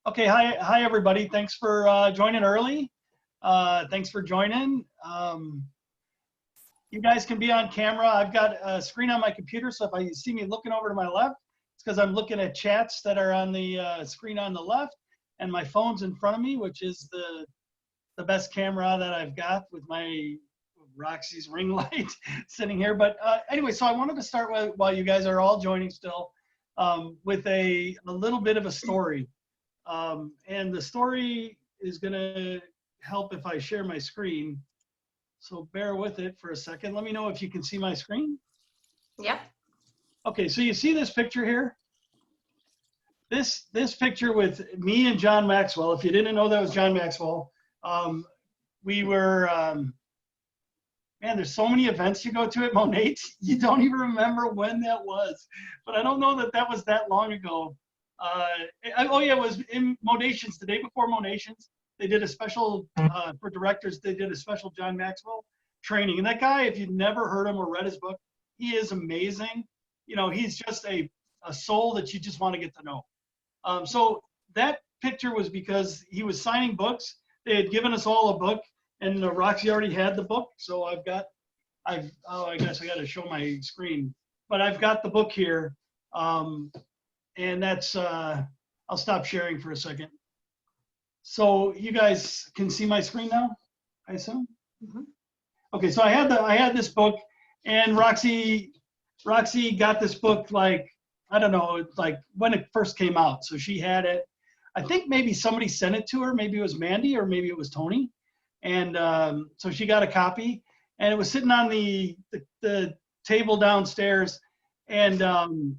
Okay, hi everybody. Thanks for joining early. Thanks for joining. You guys can be on camera. I've got a screen on my computer, so if you see me looking over to my left, it's because I'm looking at chats that are on the screen on the left, and my phone's in front of me, which is the best camera that I've got with my Roxy's ring light sitting here. But anyway, so I wanted to start with, while you guys are all joining still, with a little bit of a story. And the story is going to help if I share my screen. So bear with it for a second. Let me know if you can see my screen. Yep. Okay, so you see this picture here? This picture with me and John Maxwell. If you didn't know that was John Maxwell, we were, man, there's so many events you go to at Monat, you don't even remember when that was. But I don't know that that was that long ago. Oh yeah, it was in Monations, the day before Monations. They did a special, for directors, they did a special John Maxwell training. And that guy, if you've never heard him or read his book, he is amazing. You know, he's just a soul that you just want to get to know. So that picture was because he was signing books. They had given us all a book, and Roxy already had the book. So I guess I got to show my screen. But I've got the book here. And that's, I'll stop sharing for a second. So you guys can see my screen now, I assume? Mm-hmm. Okay, so I had this book, and Roxy got this book, like, I don't know, like when it first came out. So she had it. I think maybe somebody sent it to her. Maybe it was Mandy or maybe it was Tony. And so she got a copy, and it was sitting on the table downstairs. And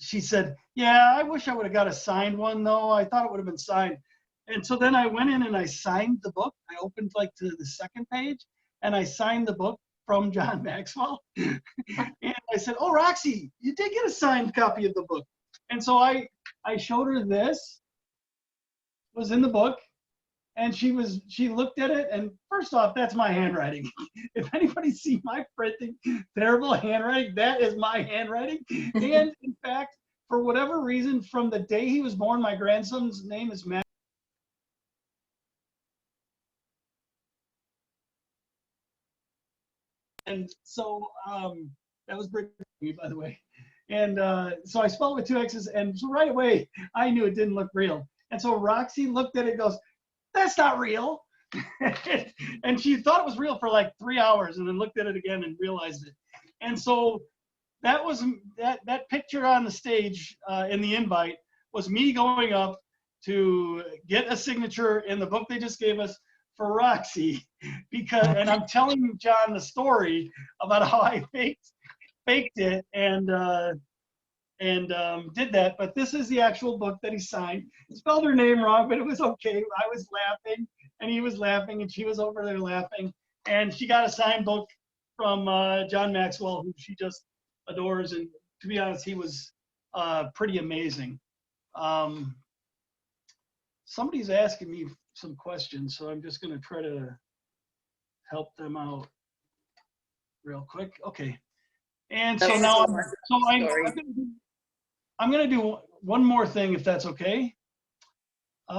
she said, yeah, I wish I would have got a signed one though. I thought it would have been signed. And so then I went in and I signed the book. I opened like to the second page and I signed the book from John Maxwell. And I said, oh, Roxy, you did get a signed copy of the book. And so I showed her this, was in the book. And she looked at it, and first off, that's my handwriting. If anybody see my printing, terrible handwriting, that is my handwriting. And in fact, for whatever reason, from the day he was born, my grandson's name is Matt. And so that was Brittany, by the way. And so I spelled it with 2 X's, and so right away, I knew it didn't look real. And so Roxy looked at it and goes, that's not real. And she thought it was real for like 3 hours and then looked at it again and realized it. And so that was that picture on the stage in the invite was me going up to get a signature in the book they just gave us for Roxy, because, and I'm telling John the story about how I faked it and did that. But this is the actual book that he signed. He spelled her name wrong, but it was okay. I was laughing, and he was laughing, and she was over there laughing. And she got a signed book from John Maxwell, who she just adores. And to be honest, he was pretty amazing. Somebody's asking me some questions, so I'm just going to try to help them out real quick. Okay. And so now I'm going to do one more thing, if that's okay. If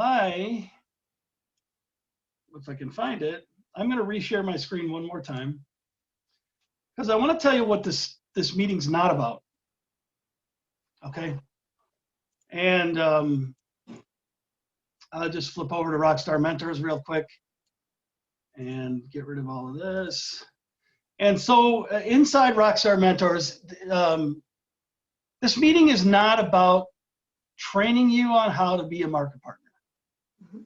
I can find it, I'm going to reshare my screen one more time, because I want to tell you what this meeting's not about. Okay. And I'll just flip over to Rockstar Mentors real quick and get rid of all of this. And so inside Rockstar Mentors, this meeting is not about training you on how to be a market partner. Mm-hmm.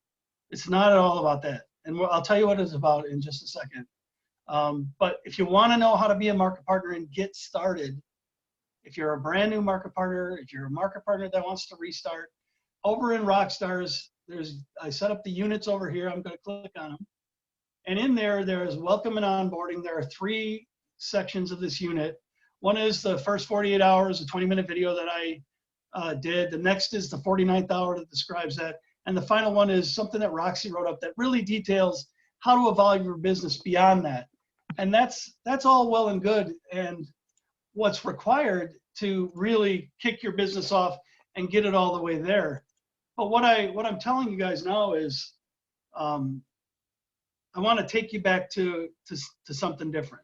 It's not at all about that. And I'll tell you what it's about in just a second. But if you want to know how to be a market partner and get started, if you're a brand new market partner, if you're a market partner that wants to restart, over in Rockstars, I set up the units over here. I'm going to click on them. And in there's welcome and onboarding. There are 3 sections of this unit. One is the first 48 hours, a 20-minute video that I did. The next is the 49th hour that describes that. And the final one is something that Roxy wrote up that really details how to evolve your business beyond that. And that's all well and good. And what's required to really kick your business off and get it all the way there But what I'm telling you guys now is, um, I want to take you back to something different.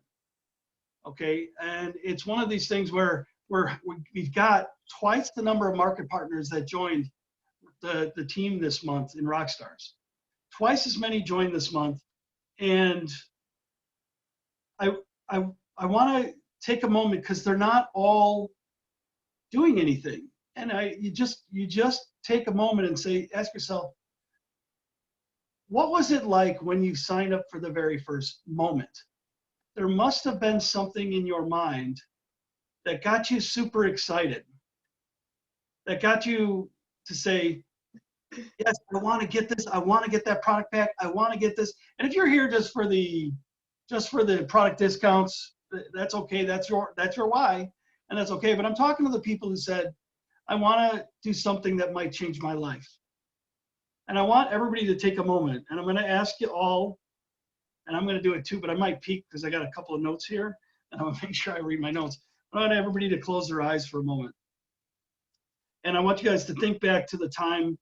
Okay, and it's one of these things where we've got twice the number of market partners that joined the team this month in Rockstars. Twice as many joined this month, and I I I want to take a moment because they're not all doing anything, and you just take a moment and say, ask yourself, what was it like when you signed up for the very first moment? There must have been something in your mind that got you super excited, that got you to say, yes, I want to get this. I want to get that product back. I want to get this. And if you're here just for the product discounts, that's okay. That's your why, and that's okay. But I'm talking to the people who said, I want to do something that might change my life. And I want everybody to take a moment. And I'm going to ask you all, and I'm going to do it too, but I might peek because I got a couple of notes here, and I'm going to make sure I read my notes. I want everybody to close their eyes for a moment. And I want you guys to think back to the time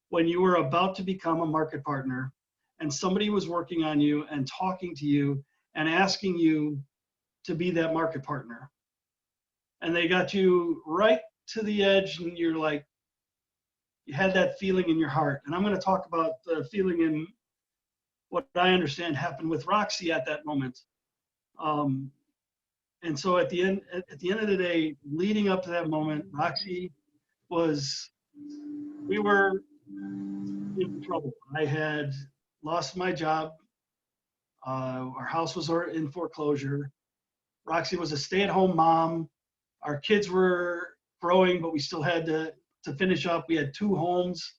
when you were about to become a market partner and somebody was working on you and talking to you and asking you to be that market partner. And they got you right to the edge, and you're like, you had that feeling in your heart. And I'm going to talk about the feeling in what I understand happened with Roxy at that moment. And so at the end of the day, leading up to that moment, Roxy we were in trouble. I had lost my job. Our house was in foreclosure. Roxy was a stay-at-home mom. Our kids were growing, but we still had to finish up. We had 2 homes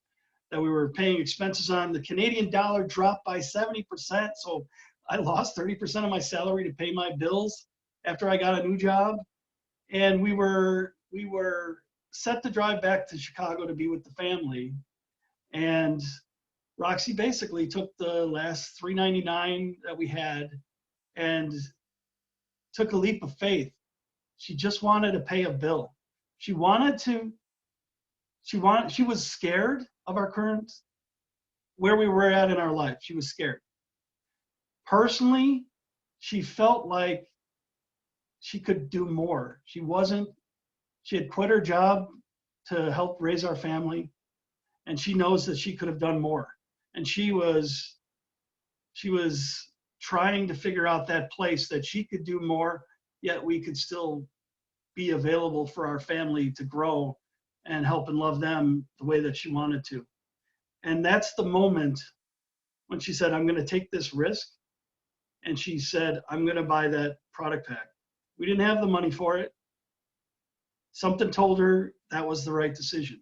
that we were paying expenses on. The Canadian dollar dropped by 70%, so I lost 30% of my salary to pay my bills after I got a new job. And we were set to drive back to Chicago to be with the family. And Roxy basically took the last $3.99 that we had and took a leap of faith. She just wanted to pay a bill. She was scared of our current, where we were at in our life. She was scared. Personally, she felt like she could do more. She had quit her job to help raise our family, and she knows that she could have done more. And she was trying to figure out that place that she could do more, yet we could still be available for our family to grow and help and love them the way that she wanted to. And that's the moment when she said, I'm going to take this risk. And she said, I'm going to buy that product pack. We didn't have the money for it. Something told her that was the right decision.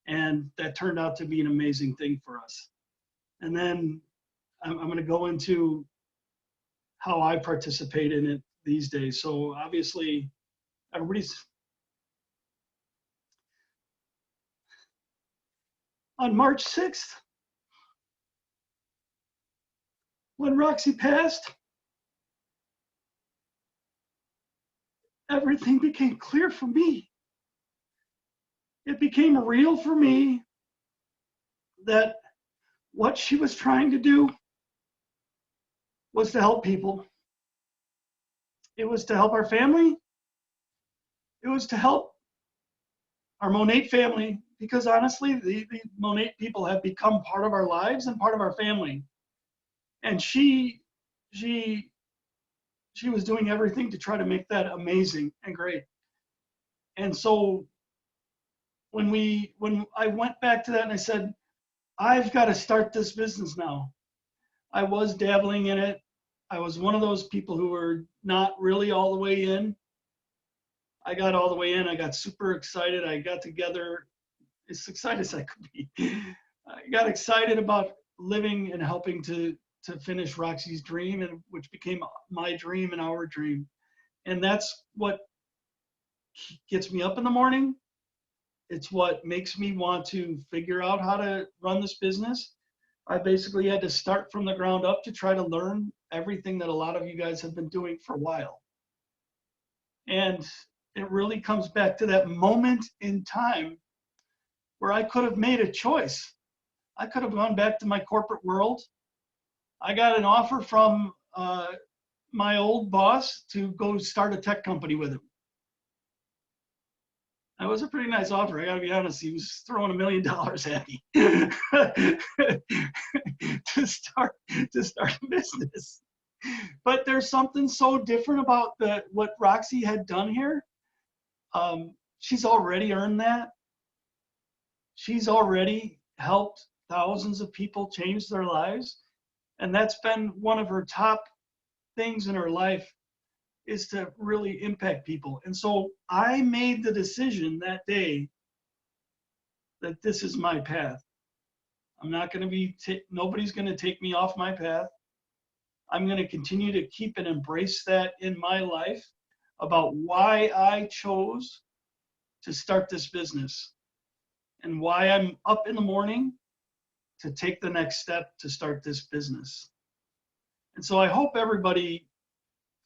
And that turned out to be an amazing thing for us. And then I'm going to go into how I participate in it these days. So obviously, everybody's on March 6th, when Roxy passed, everything became clear for me. It became real for me that what she was trying to do was to help people. It was to help our family. It was to help our Monate family, because honestly, the Monate people have become part of our lives and part of our family. And she was doing everything to try to make that amazing and great. And so when I went back to that and I said, I've got to start this business now. I was dabbling in it. I was one of those people who were not really all the way in. I got all the way in. I got super excited. I got together as excited as I could be. I got excited about living and helping to finish Roxy's dream, and which became my dream and our dream. And that's what gets me up in the morning. It's what makes me want to figure out how to run this business. I basically had to start from the ground up to try to learn everything that a lot of you guys have been doing for a while. And it really comes back to that moment in time where I could have made a choice. I could have gone back to my corporate world. I got an offer from my old boss to go start a tech company with him. That was a pretty nice offer. I got to be honest. He was throwing $1 million at me to start a business. But there's something so different about what Roxy had done here. She's already earned that. She's already helped thousands of people change their lives, and that's been one of her top things in her life, is to really impact people. And so I made the decision that day that this is my path. I'm not going to be, nobody's going to take me off my path. I'm going to continue to keep and embrace that in my life about why I chose to start this business and why I'm up in the morning to take the next step to start this business. And so I hope everybody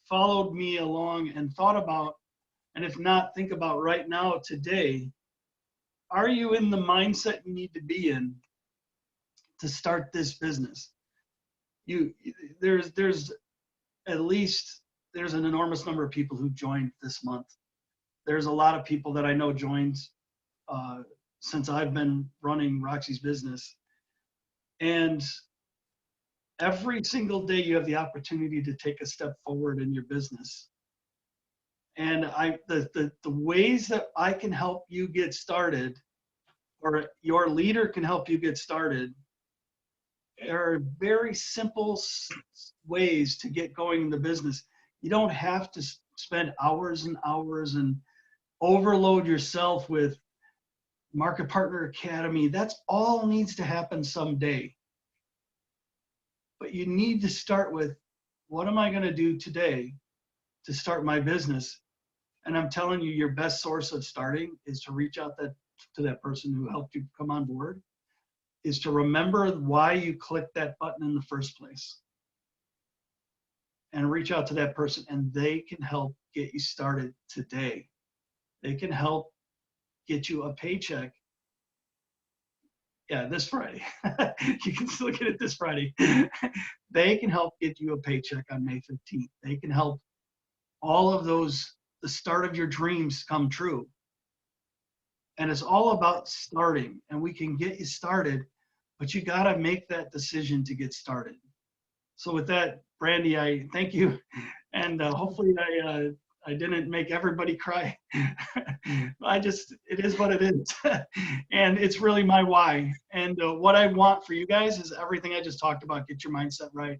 followed me along and thought about, and if not, think about right now, today, are you in the mindset you need to be in to start this business? There's an enormous number of people who joined this month. There's a lot of people that I know joined since I've been running Roxy's business. And every single day you have the opportunity to take a step forward in your business. And the ways that I can help you get started, or your leader can help you get started, are very simple ways to get going in the business. You don't have to spend hours and hours and overload yourself with Market Partner Academy. That's all needs to happen someday. But you need to start with, what am I going to do today to start my business? And I'm telling you, your best source of starting is to reach out to that person who helped you come on board, is to remember why you clicked that button in the first place, and reach out to that person, and they can help get you started today. They can help get you a paycheck. Yeah, this Friday. You can still get it this Friday. They can help get you a paycheck on May 15th. They can help all of those, the start of your dreams come true. And it's all about starting, and we can get you started, but you got to make that decision to get started. So with that, Brandy, I thank you. And hopefully I didn't make everybody cry. It is what it is. And it's really my why. And what I want for you guys is everything I just talked about. Get your mindset right,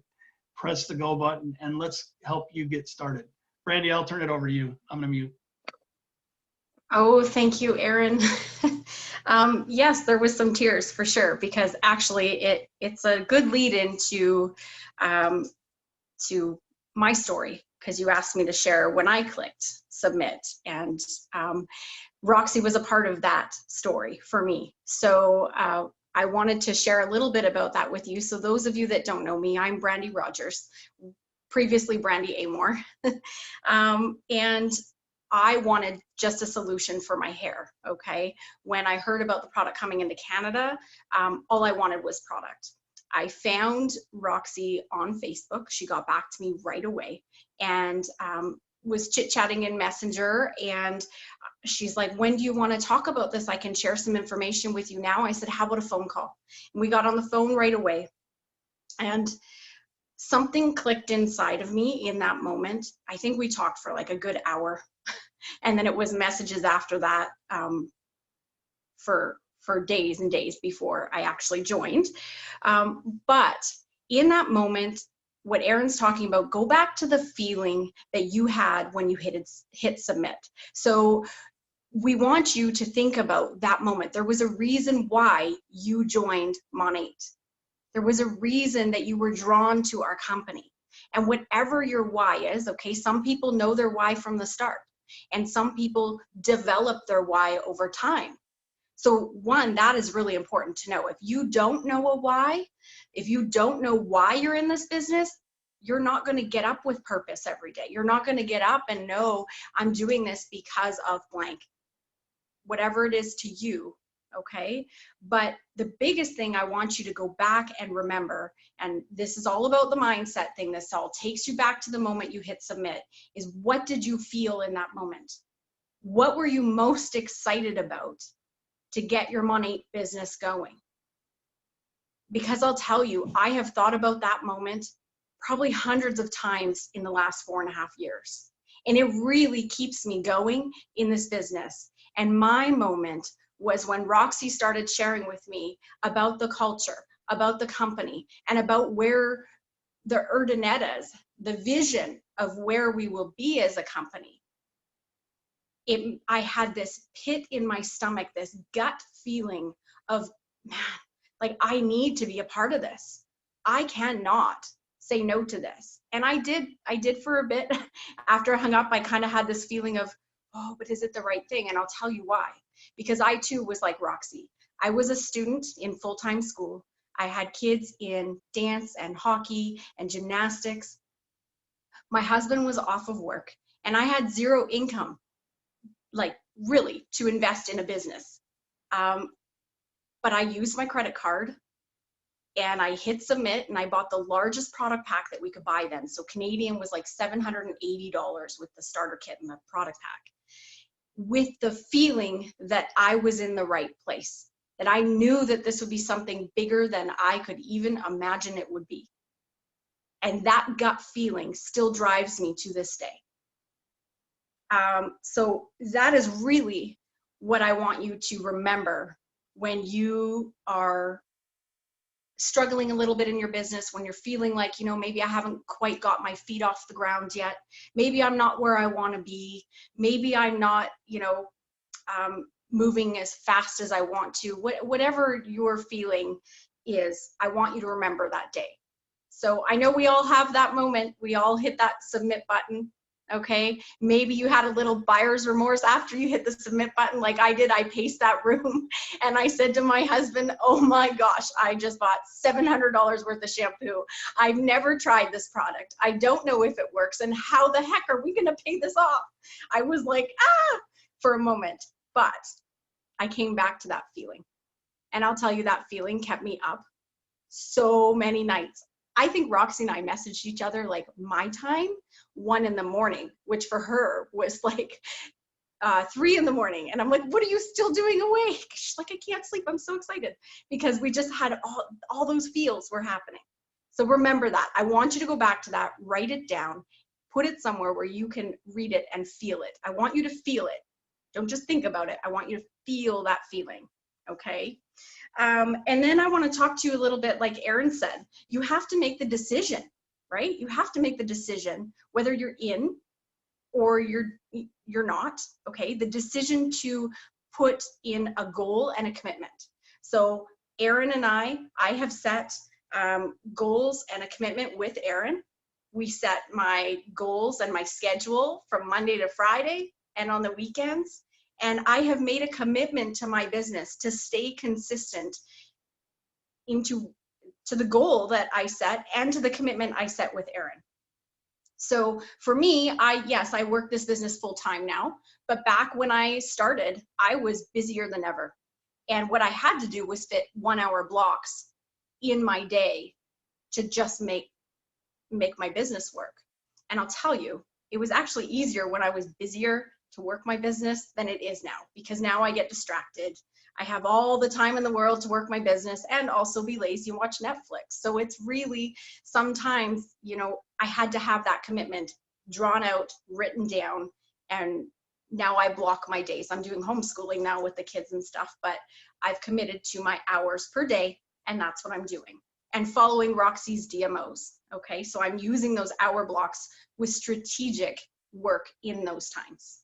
press the go button, and let's help you get started. Brandy, I'll turn it over to you. I'm gonna mute. Oh, thank you, Aaron. Yes, there was some tears for sure, because actually it's a good lead into to my story, because you asked me to share when I clicked submit, and Roxy was a part of that story for me. So I wanted to share a little bit about that with you. So those of you that don't know me, I'm Brandy Rogers, previously Brandy Amore. And I wanted just a solution for my hair, okay? When I heard about the product coming into Canada, all I wanted was product. I found Roxy on Facebook. She got back to me right away, and was chit-chatting in Messenger, and she's like, when do you want to talk about this? I can share some information with you now. I said, how about a phone call? And we got on the phone right away, and something clicked inside of me in that moment. I think we talked for like a good hour, and then it was messages after that for days and days before I actually joined. But in that moment, what Aaron's talking about, go back to the feeling that you had when you hit submit. So we want you to think about that moment. There was a reason why you joined Monat. There was a reason that you were drawn to our company. And whatever your why is, okay, some people know their why from the start, and some people develop their why over time. So one, that is really important to know. If you don't know a why, if you don't know why you're in this business, you're not going to get up with purpose every day. You're not going to get up and know, I'm doing this because of blank. Whatever it is to you, okay? But the biggest thing I want you to go back and remember, and this is all about the mindset thing, this all takes you back to the moment you hit submit, is what did you feel in that moment? What were you most excited about to get your money business going? Because I'll tell you, I have thought about that moment probably hundreds of times in the last 4.5 years. And it really keeps me going in this business. And my moment was when Roxy started sharing with me about the culture, about the company, and about where the Urdanettas, the vision of where we will be as a company. I had this pit in my stomach, this gut feeling of, man, like I need to be a part of this. I cannot say no to this. And I did for a bit. After I hung up, I kind of had this feeling of, oh, but is it the right thing? And I'll tell you why. Because I too was like Roxy. I was a student in full-time school. I had kids in dance and hockey and gymnastics. My husband was off of work and I had zero income, like really, to invest in a business. But I used my credit card and I hit submit and I bought the largest product pack that we could buy then. So Canadian was like $780 with the starter kit and the product pack, with the feeling that I was in the right place, that I knew that this would be something bigger than I could even imagine it would be. And that gut feeling still drives me to this day. So that is really what I want you to remember when you are struggling a little bit in your business, when you're feeling like, you know, maybe I haven't quite got my feet off the ground yet. Maybe I'm not where I want to be. Maybe I'm not, you know, moving as fast as I want to. Whatever your feeling is, I want you to remember that day. So I know we all have that moment. We all hit that submit button. Okay, maybe you had a little buyer's remorse after you hit the submit button like I did. I paced that room and I said to my husband, oh my gosh, I just bought $700 worth of shampoo. I've never tried this product. I don't know if it works, and how the heck are we gonna pay this off? I was like, for a moment, but I came back to that feeling. And I'll tell you, that feeling kept me up so many nights. I think Roxy and I messaged each other like my time, 1 a.m, which for her was like 3 a.m. And I'm like, what are you still doing awake? She's like, I can't sleep. I'm so excited, because we just had all those feels were happening. So remember that. I want you to go back to that, write it down, put it somewhere where you can read it and feel it. I want you to feel it. Don't just think about it. I want you to feel that feeling. Okay. And then I want to talk to you a little bit, like Erin said, you have to make the decision, right? You have to make the decision whether you're in or you're not, okay? The decision to put in a goal and a commitment. So Erin and I have set goals and a commitment with Erin. We set my goals and my schedule from Monday to Friday and on the weekends. And I have made a commitment to my business to stay consistent to the goal that I set and to the commitment I set with Erin. So for me, I work this business full time now, but back when I started, I was busier than ever. And what I had to do was fit 1-hour blocks in my day to just make my business work. And I'll tell you, it was actually easier when I was busier to work my business than it is now, because now I get distracted. I have all the time in the world to work my business and also be lazy and watch Netflix. So it's really, sometimes, you know, I had to have that commitment drawn out, written down, and now I block my days. I'm doing homeschooling now with the kids and stuff, but I've committed to my hours per day, and that's what I'm doing. And following Roxy's DMOs, okay? So I'm using those hour blocks with strategic work in those times,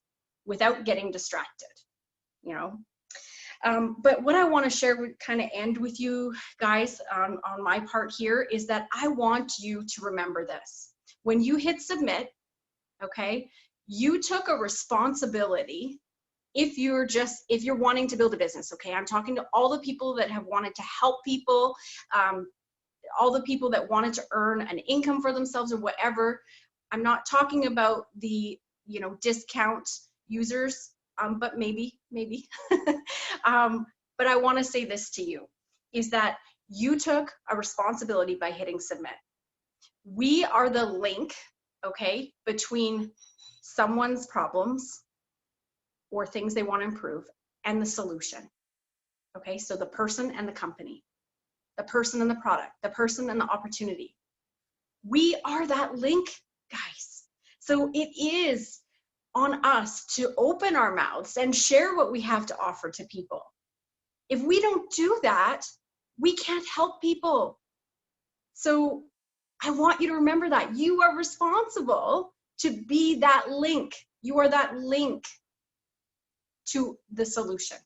without getting distracted, you know. But what I want to share, kind of end with you guys on my part here, is that I want you to remember this. When you hit submit, okay, you took a responsibility. If you're wanting to build a business, okay, I'm talking to all the people that have wanted to help people, all the people that wanted to earn an income for themselves or whatever. I'm not talking about the, discount users, but maybe. But I want to say this to you, is that you took a responsibility by hitting submit. We are the link, okay, between someone's problems or things they want to improve and the solution. Okay, so the person and the company, the person and the product, the person and the opportunity. We are that link, guys. So it is on us to open our mouths and share what we have to offer to people. If we don't do that, we can't help people. So I want you to remember that you are responsible to be that link. You are that link to the solution.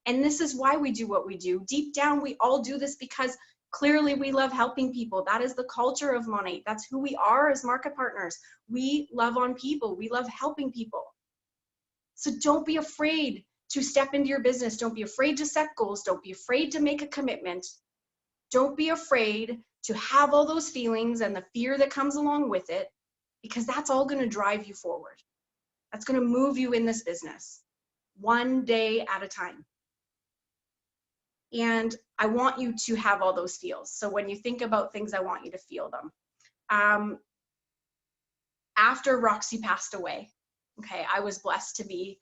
And this is why we do what we do. Deep down, we all do this because clearly we love helping people. That is the culture of Monat. That's who we are as market partners. We love on people. We love helping people. So don't be afraid to step into your business. Don't be afraid to set goals. Don't be afraid to make a commitment. Don't be afraid to have all those feelings and the fear that comes along with it, because that's all going to drive you forward. That's going to move you in this business one day at a time. And I want you to have all those feels. So when you think about things, I want you to feel them. After Roxy passed away, okay, I was blessed to be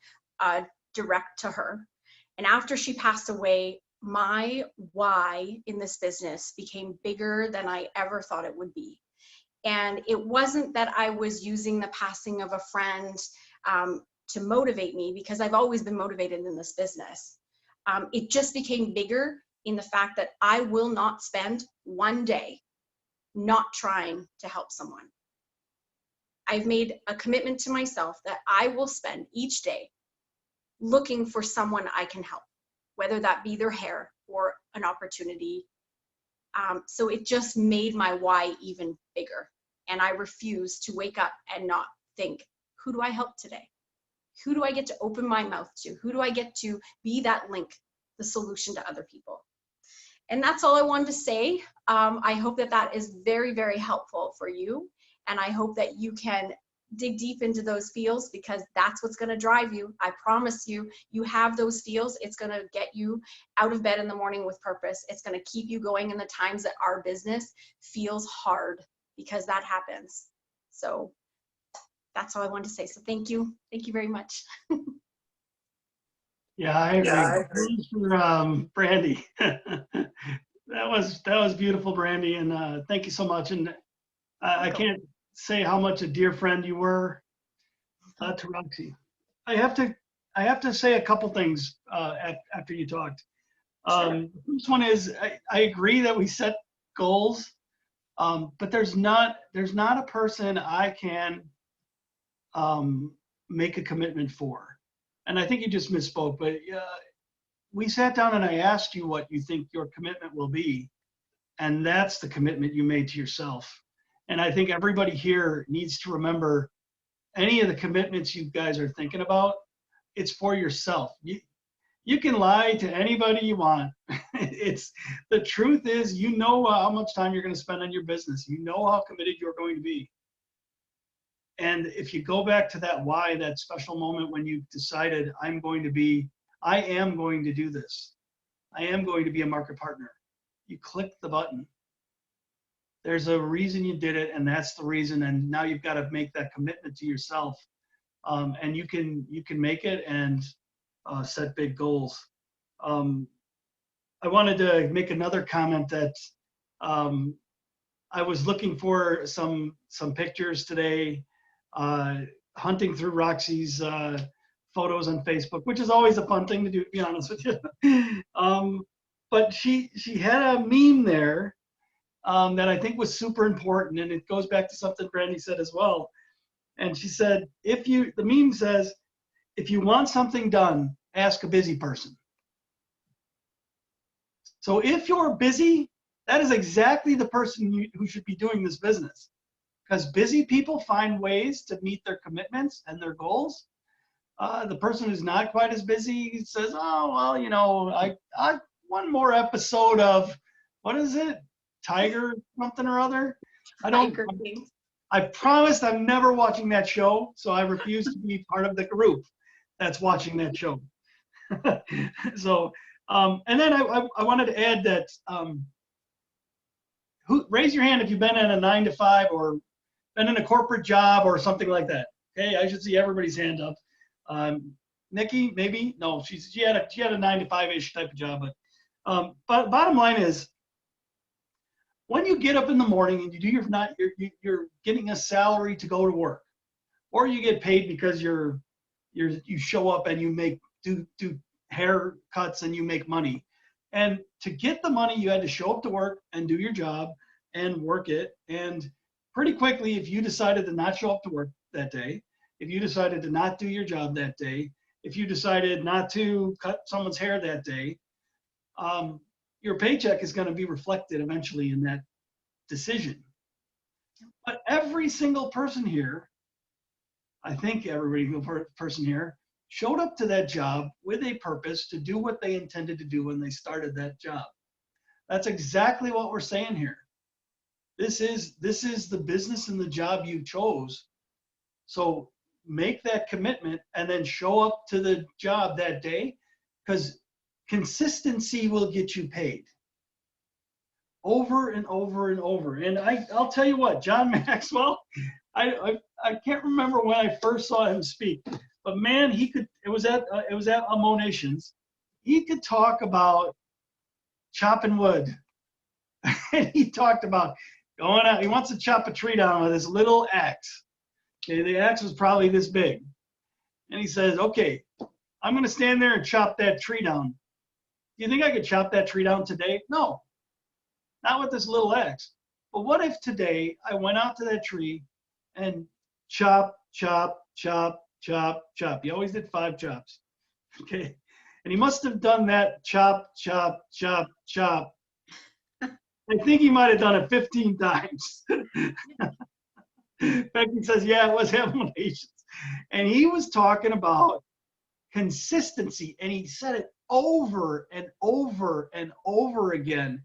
direct to her. And after she passed away, my why in this business became bigger than I ever thought it would be. And it wasn't that I was using the passing of a friend to motivate me, because I've always been motivated in this business. It just became bigger in the fact that I will not spend one day not trying to help someone. I've made a commitment to myself that I will spend each day looking for someone I can help, whether that be their hair or an opportunity. So it just made my why even bigger. And I refuse to wake up and not think, who do I help today? Who do I get to open my mouth to? Who do I get to be that link, the solution to other people? And that's all I wanted to say. I hope that that is very, very helpful for you. And I hope that you can dig deep into those feels, because that's what's going to drive you. I promise you, you have those feels. It's going to get you out of bed in the morning with purpose. It's going to keep you going in the times that our business feels hard, because that happens. So that's all I wanted to say. So thank you. Thank you very much. Yeah, I agree. Thanks for Brandy. That was beautiful, Brandy, and thank you so much. And I can't say how much a dear friend you were to Roxy. I have to say a couple things after you talked. The first one is I agree that we set goals, but there's not a person I can make a commitment for. And I think you just misspoke, but we sat down and I asked you what you think your commitment will be, and that's the commitment you made to yourself. And I think everybody here needs to remember, any of the commitments you guys are thinking about, it's for yourself. You can lie to anybody you want. It's the truth is, you know how much time you're going to spend on your business. You know how committed you're going to be. And if you go back to that why, that special moment when you decided, I am going to do this. I am going to be a market partner. You click the button. There's a reason you did it, and that's the reason. And now you've got to make that commitment to yourself. And you can make it and set big goals. I wanted to make another comment that I was looking for some pictures today, hunting through Roxy's photos on Facebook, which is always a fun thing to do, to be honest with you. But she had a meme there that I think was super important, and it goes back to something Brandy said as well. And she said, the meme says, if you want something done, ask a busy person. So if you're busy, that is exactly the person who should be doing this business. Because busy people find ways to meet their commitments and their goals. The person who's not quite as busy says, oh, well, you know, I one more episode of, what is it? Tiger something or other? I promised I'm never watching that show, so I refuse to be part of the group that's watching that show. So And then I wanted to add that raise your hand if you've been in a 9 to 5 or been in a corporate job or something like that. Okay, I should see everybody's hand up. Nikki, maybe no, she had a 9 to 5-ish type of job, but bottom line is, when you get up in the morning and you do you're getting a salary to go to work, or you get paid because you show up and you do haircuts and you make money. And to get the money, you had to show up to work and do your job and work it. And pretty quickly, if you decided to not show up to work that day, if you decided to not do your job that day, if you decided not to cut someone's hair that day, your paycheck is going to be reflected eventually in that decision. But every single person here, I think every single person here, showed up to that job with a purpose to do what they intended to do when they started that job. That's exactly what we're saying here. This is the business and the job you chose. So make that commitment and then show up to the job that day, because consistency will get you paid over and over and over. And I'll tell you what, John Maxwell, I can't remember when I first saw him speak, but man, he could. It was at Monations. He could talk about chopping wood, and he talked about going out. He wants to chop a tree down with his little axe. Okay, the axe was probably this big, and he says, "Okay, I'm going to stand there and chop that tree down. Do you think I could chop that tree down today? No, not with this little axe. But what if today I went out to that tree and chop, chop, chop, chop, chop." He always did 5 chops. Okay. And he must have done that chop, chop, chop, chop. I think he might have done it 15 times. Becky says, yeah, it was Monations. And he was talking about consistency, and he said it over and over and over again.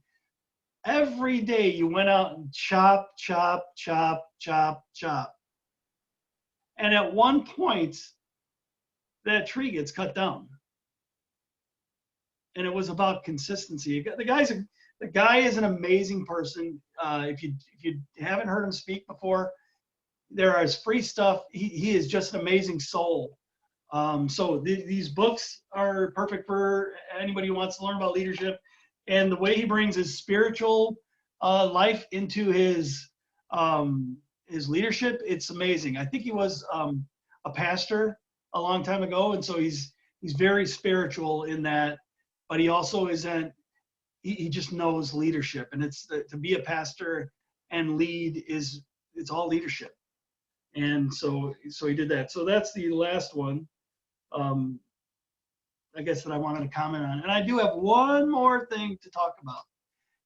Every day you went out and chop, chop, chop, chop, chop. And at one point, that tree gets cut down. And it was about consistency. The guy is an amazing person. If you haven't heard him speak before, there is free stuff. He is just an amazing soul. So these books are perfect for anybody who wants to learn about leadership. And the way he brings his spiritual life into his leadership, it's amazing. I think he was a pastor a long time ago, and so he's very spiritual in that. But he also isn't. He just knows leadership, and to be a pastor and lead it's all leadership. And so he did that. So that's the last one, I guess, that I wanted to comment on. And I do have one more thing to talk about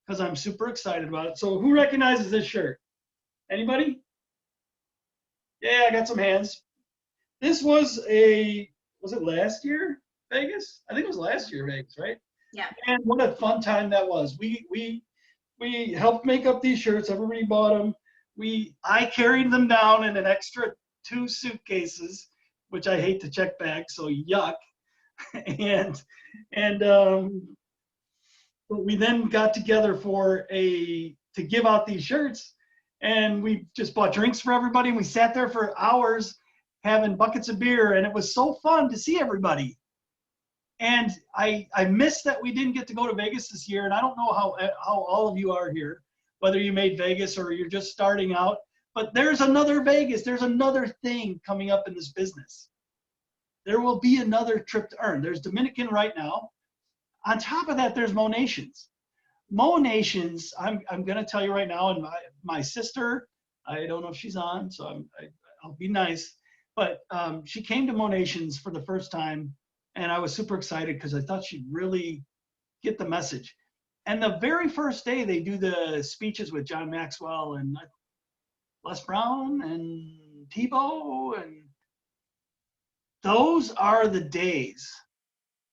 because I'm super excited about it. So who recognizes this shirt? Anybody? Yeah, I got some hands. This was it last year, Vegas? I think it was last year, Vegas, right? Yeah. And what a fun time that was. We helped make up these shirts. Everybody bought them. I carried them down in an extra 2 suitcases, which I hate to check back, so yuck. But we then got together to give out these shirts, and we just bought drinks for everybody. And we sat there for hours having buckets of beer, and it was so fun to see everybody. And I missed that we didn't get to go to Vegas this year, and I don't know how all of you are here, whether you made Vegas or you're just starting out, but there's another Vegas. There's another thing coming up in this business. There will be another trip to earn. There's Dominican right now. On top of that, there's Monations. Monations, I'm going to tell you right now, and my sister, I don't know if she's on, so I'll be nice, but she came to Monations for the first time, and I was super excited because I thought she'd really get the message. And the very first day, they do the speeches with John Maxwell and Les Brown and Tebow, and those are the days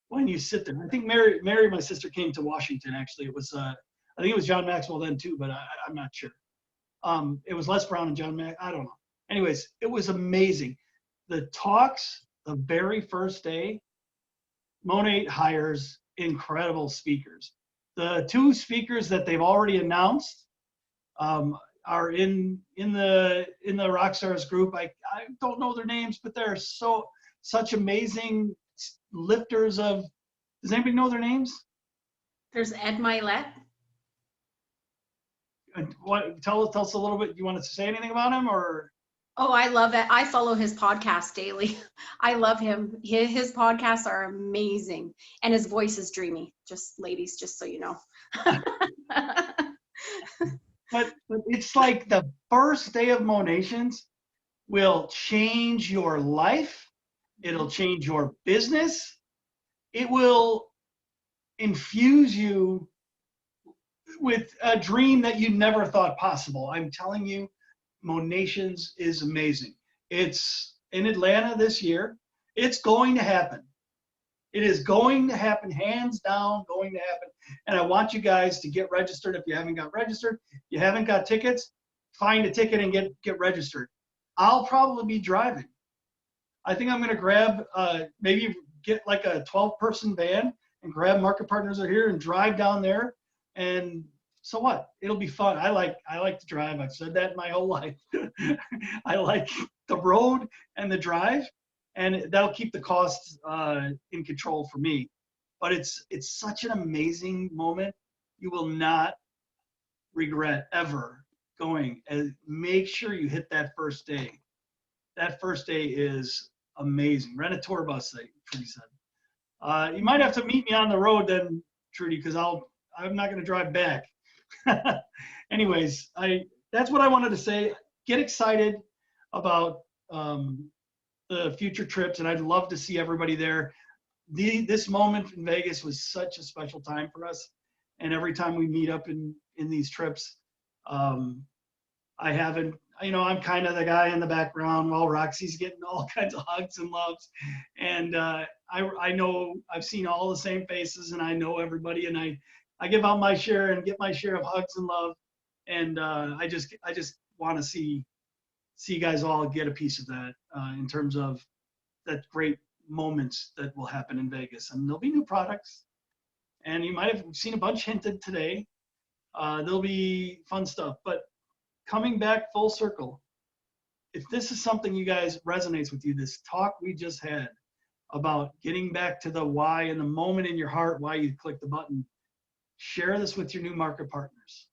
when you sit there. I think Mary, my sister, came to Washington. Actually, it was I think it was John Maxwell then too, but I'm not sure. It was Les Brown and John I don't know. Anyways, it was amazing. The talks the very first day, Monate hires incredible speakers. The two speakers that they've already announced are in the Rockstars group. I don't know their names, but they're such amazing lifters of. Does anybody know their names? There's Ed Milet. Tell us a little bit. Do you want to say anything about him, or? Oh, I love it. I follow his podcast daily. I love him. His podcasts are amazing, and his voice is dreamy. Just ladies, just so you know. But it's like the first day of Monations will change your life. It'll change your business. It will infuse you with a dream that you never thought possible. I'm telling you, Monations is amazing. It's in Atlanta this year. It's going to happen. It is going to happen, hands down, going to happen. And I want you guys to get registered if you haven't got registered. If you haven't got tickets, find a ticket and get registered. I'll probably be driving. I think I'm going to grab, maybe get like a 12-person van and grab Market Partners Are Here and drive down there. And so what? It'll be fun. I like to drive. I've said that my whole life. I like the road and the drive, and that'll keep the costs in control for me. But it's such an amazing moment. You will not regret ever going. And make sure you hit that first day. That first day is amazing. Rent a tour bus, Trudy said. You might have to meet me on the road then, Trudy, because I'm not going to drive back. Anyways, that's what I wanted to say. Get excited about the future trips, and I'd love to see everybody there. This moment in Vegas was such a special time for us, and every time we meet up in these trips, I'm kind of the guy in the background while Roxy's getting all kinds of hugs and loves, and I know I've seen all the same faces, and I know everybody, and I give out my share and get my share of hugs and love, and I just want to see you guys all get a piece of that in terms of that great moments that will happen in Vegas. And there'll be new products, and you might have seen a bunch hinted today. There'll be fun stuff, but coming back full circle, if this is something you guys resonates with you, this talk we just had about getting back to the why and the moment in your heart why you click the button, share this with your new market partners.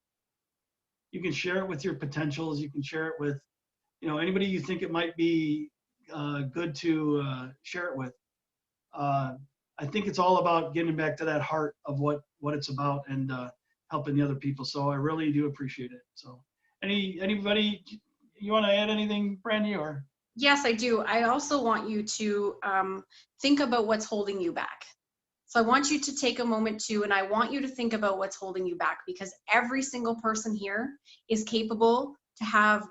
You can share it with your potentials. You can share it with, anybody you think it might be good to share it with. I think it's all about getting back to that heart of what it's about and helping the other people. So I really do appreciate it. So anybody, you want to add anything, Brandy, or? Yes, I do. I also want you to think about what's holding you back. So I want you to take a moment too, and I want you to think about what's holding you back, because every single person here is capable to have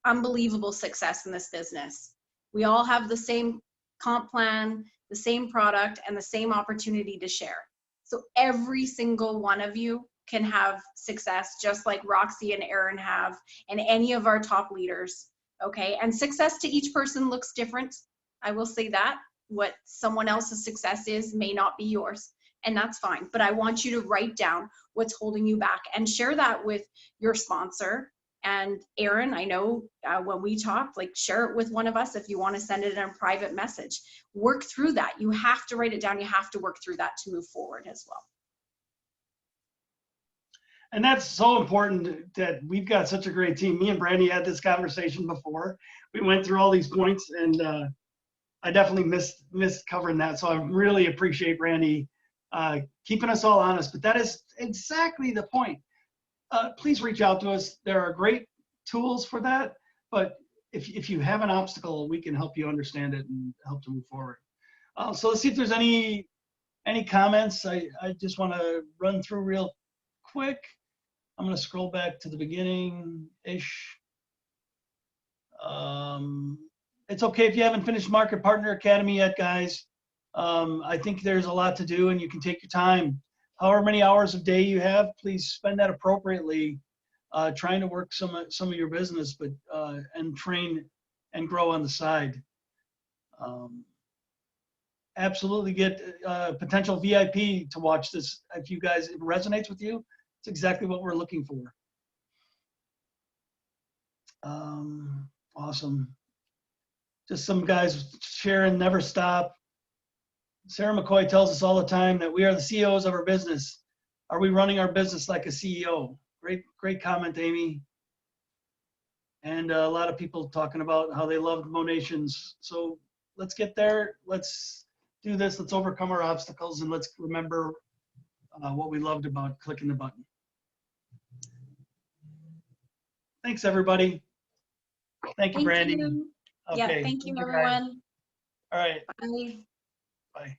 unbelievable success in this business. We all have the same comp plan, the same product, and the same opportunity to share. So every single one of you can have success, just like Roxy and Aaron have, and any of our top leaders, okay? And success to each person looks different. I will say that. What someone else's success is may not be yours, and that's fine. But I want you to write down what's holding you back and share that with your sponsor. And Aaron, I know when we talk, share it with one of us if you want to send it in a private message. Work through that. You have to write it down. You have to work through that to move forward as well. And that's so important that we've got such a great team. Me and Brandy had this conversation before. We went through all these points, and I definitely missed covering that. So I really appreciate Brandy keeping us all honest. But that is exactly the point. Please reach out to us. There are great tools for that. But if you have an obstacle, we can help you understand it and help to move forward. So let's see if there's any comments. I just want to run through real quick. I'm going to scroll back to the beginning-ish. It's okay if you haven't finished Market Partner Academy yet, guys. I think there's a lot to do, and you can take your time. However many hours a day you have, please spend that appropriately, trying to work some of your business, but and train and grow on the side. absolutely get potential VIP to watch this. If you guys, it resonates with you, it's exactly what we're looking for. Awesome. Just some guys sharing, never stop. Sarah McCoy tells us all the time that we are the CEOs of our business. Are we running our business like a CEO? Great comment, Amy. And a lot of people talking about how they love Monations. So let's get there. Let's do this. Let's overcome our obstacles, and let's remember what we loved about clicking the button. Thanks, everybody. Thank you, Brandy. You. Okay. Yeah, thank you, Guys. everyone. All right. Bye. Bye.